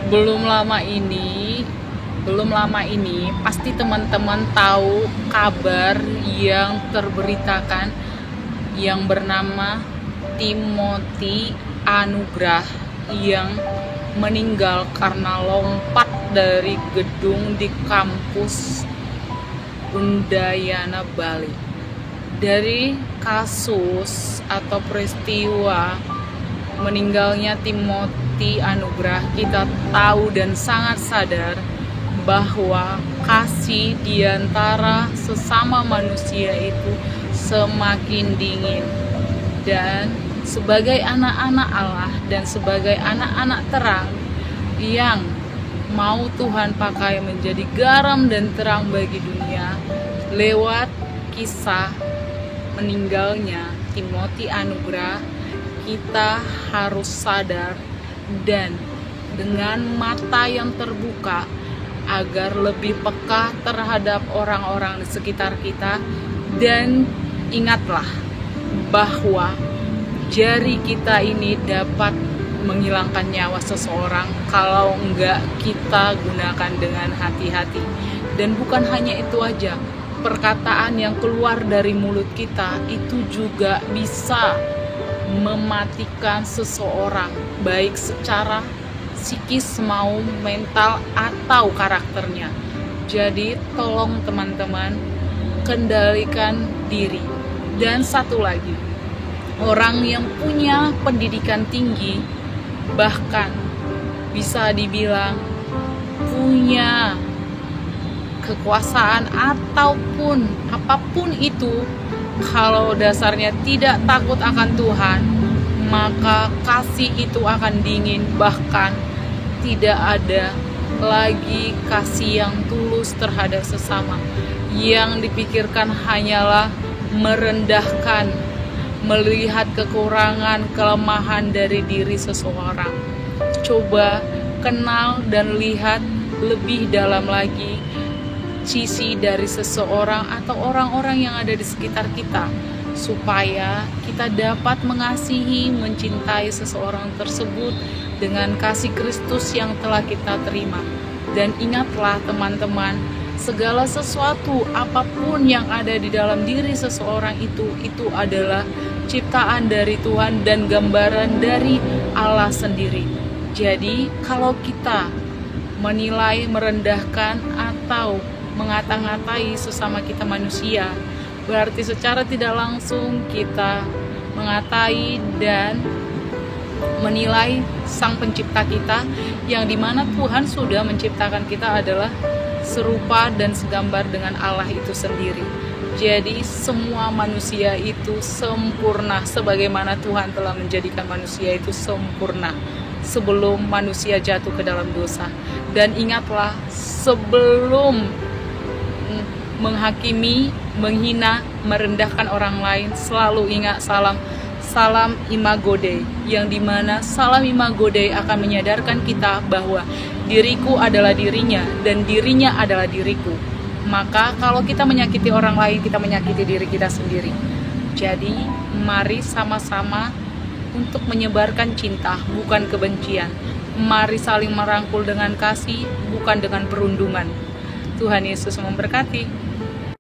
belum lama ini belum lama ini pasti teman-teman tahu kabar yang terberitakan yang bernama Timothy Anugrah yang meninggal karena lompat dari gedung di kampus Undayana, Bali. Dari kasus atau peristiwa meninggalnya Timothy Anugrah, kita tahu dan sangat sadar bahwa kasih di antara sesama manusia itu semakin dingin. Dan sebagai anak-anak Allah dan sebagai anak-anak terang yang mau Tuhan pakai menjadi garam dan terang bagi dunia, lewat kisah meninggalnya Timothy Anugrah, kita harus sadar dan dengan mata yang terbuka agar lebih peka terhadap orang-orang di sekitar kita. Dan ingatlah bahwa jari kita ini dapat menghilangkan nyawa seseorang kalau enggak kita gunakan dengan hati-hati. Dan bukan hanya itu aja, perkataan yang keluar dari mulut kita itu juga bisa mematikan seseorang, baik secara psikis mau mental atau karakternya. Jadi tolong teman-teman, kendalikan diri. Dan satu lagi, orang yang punya pendidikan tinggi, bahkan bisa dibilang punya kekuasaan ataupun apapun itu, kalau dasarnya tidak takut akan Tuhan, maka kasih itu akan dingin, bahkan tidak ada lagi kasih yang tulus terhadap sesama. Yang dipikirkan hanyalah merendahkan, melihat kekurangan, kelemahan dari diri seseorang. Coba kenal dan lihat lebih dalam lagi sisi dari seseorang atau orang-orang yang ada di sekitar kita, supaya kita dapat mengasihi, mencintai seseorang tersebut dengan kasih Kristus yang telah kita terima. Dan ingatlah teman-teman, segala sesuatu apapun yang ada di dalam diri seseorang itu adalah ciptaan dari Tuhan dan gambaran dari Allah sendiri. Jadi kalau kita menilai, merendahkan atau mengata-ngatai sesama kita manusia, berarti secara tidak langsung kita mengatai dan menilai Sang Pencipta kita, yang dimana Tuhan sudah menciptakan kita adalah serupa dan segambar dengan Allah itu sendiri. Jadi semua manusia itu sempurna sebagaimana Tuhan telah menjadikan manusia itu sempurna sebelum manusia jatuh ke dalam dosa. Dan ingatlah, sebelum menghakimi, menghina, merendahkan orang lain, selalu ingat salam Imago Dei, yang dimana salam Imago Dei akan menyadarkan kita bahwa diriku adalah dirinya dan dirinya adalah diriku. Maka kalau kita menyakiti orang lain, kita menyakiti diri kita sendiri. Jadi mari sama-sama untuk menyebarkan cinta, bukan kebencian. Mari saling merangkul dengan kasih, bukan dengan perundungan. Tuhan Yesus memberkati.